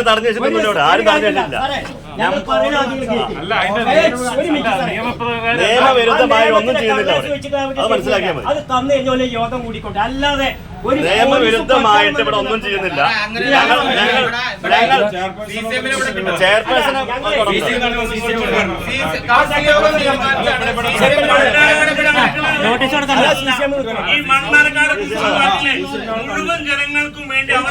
തടഞ്ഞു വെച്ചിട്ടൊന്നുമില്ല, ആരും തടഞ്ഞു വെച്ചിട്ടില്ല. നിയമവിരുദ്ധമായി ഒന്നും ചെയ്യുന്നില്ല, അത് മനസ്സിലാക്കിയാൽ മതി. അത് തന്നു കഴിഞ്ഞ യോഗം കൂടിക്കോട്ടെ, അല്ലാതെ നിയമവിരുദ്ധമായിട്ട് ഇവിടെ ഒന്നും ചെയ്യുന്നില്ല. ചെയർപേഴ്സണെ ഈ മണ്ണാർക്കാട് മുഴുവൻ ജനങ്ങൾക്കും വേണ്ടി അവർ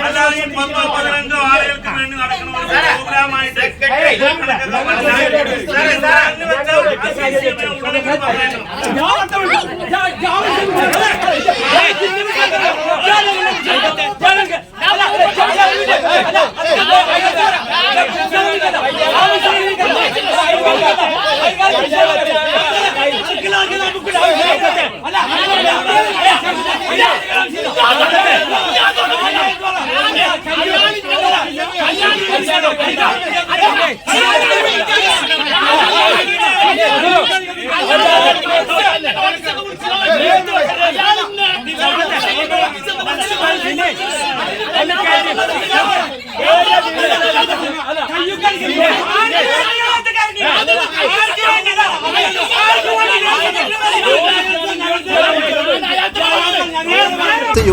അല്ലാതെ ഈ 10-15 ആളുകൾക്ക് വേണ്ടി നടക്കുന്ന ഒരു പ്രോഗ്രാമായിട്ട്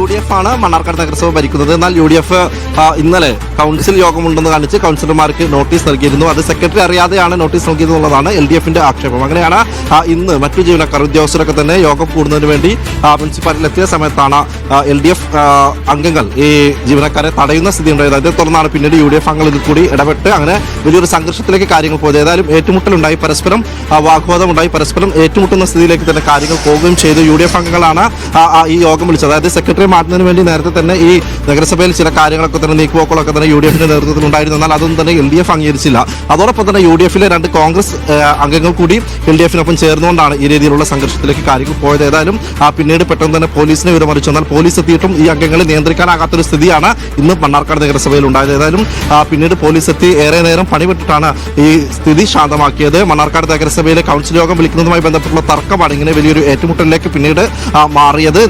UDF ആണ് മണ്ണാർക്കാട് നഗരസഭ ഭരിക്കുന്നത്. എന്നാൽ UDF ഇന്നലെ കൗൺസിൽ യോഗമുണ്ടെന്ന് കാണിച്ച് കൗൺസിലർമാർക്ക് നോട്ടീസ് നൽകിയിരുന്നു. അത് സെക്രട്ടറി അറിയാതെയാണ് നോട്ടീസ് നൽകിയതെന്നുള്ളതാണ് LDFന്റെ ആക്ഷേപം. അങ്ങനെയാണ് ഇന്ന് മറ്റു ജീവനക്കാർ ഉദ്യോഗസ്ഥരൊക്കെ തന്നെ യോഗം കൂടുന്നതിന് വേണ്ടി മുനിസിപ്പാലിറ്റിയിൽ എത്തിയ സമയത്താണ് LDF അംഗങ്ങൾ ഈ ജീവനക്കാരെ തടയുന്ന സ്ഥിതി ഉണ്ടായത്. അതേ തുടർന്നാണ് പിന്നീട് UDF അംഗങ്ങൾ ഇതിൽ കൂടി ഇടപെട്ട് അങ്ങനെ വലിയൊരു സംഘർഷത്തിലേക്ക് കാര്യങ്ങൾ പോയത്. ഏതായാലും ഏറ്റുമുട്ടലുണ്ടായി, പരസ്പരം വാഗ്വാദമുണ്ടായി, പരസ്പരം ഏറ്റുമുട്ടുന്ന സ്ഥിതിയിലേക്ക് തന്നെ കാര്യങ്ങൾ പോവുകയും ചെയ്തു. UDF അംഗങ്ങളാണ് ഈ യോഗം വിളിച്ചത്. അതായത് സെക്രട്ടറി മാറ്റുന്നതിന് വേണ്ടി നേരത്തെ തന്നെ ഈ നഗരസഭയിൽ ചില കാര്യങ്ങളൊക്കെ തന്നെ നീക്കുപോക്കുകളൊക്കെ തന്നെ UDFന്റെ നേതൃത്വത്തിൽ ഉണ്ടായിരുന്നു. എന്നാൽ അതൊന്നും തന്നെ LDF അംഗീകരിച്ചില്ല. അതോടൊപ്പം തന്നെ UDFലെ 2 കോൺഗ്രസ് അംഗങ്ങൾ കൂടി LDFനൊപ്പം ചേർന്നുകൊണ്ടാണ് ഈ രീതിയിലുള്ള സംഘർഷത്തിലേക്ക് കാര്യങ്ങൾ പോയത്. ഏതായാലും പിന്നീട് പെട്ടെന്ന് തന്നെ പോലീസിനെ വിവരമറിയിച്ചു. എന്നാൽ പോലീസ് എത്തിയിട്ടും ഈ അംഗങ്ങളെ നിയന്ത്രിക്കാനാകാത്തൊരു സ്ഥിതിയാണ് ഇന്ന് മണ്ണാർക്കാട് നഗരസഭയിൽ ഉണ്ടായത്. ഏതായാലും പിന്നീട് പോലീസ് എത്തി ഏറെ നേരം പണിപെട്ടിട്ടാണ് ഈ സ്ഥിതി ശാന്തമാക്കിയത്. മണ്ണാർക്കാട് നഗരസഭയിലെ കൗൺസിൽ യോഗം വിളിക്കുന്നതുമായി ബന്ധപ്പെട്ടുള്ള തർക്കമാണ് ഇങ്ങനെ വലിയൊരു ഏറ്റുമുട്ടലിലേക്ക് പിന്നീട് മാറിയത്.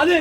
അത്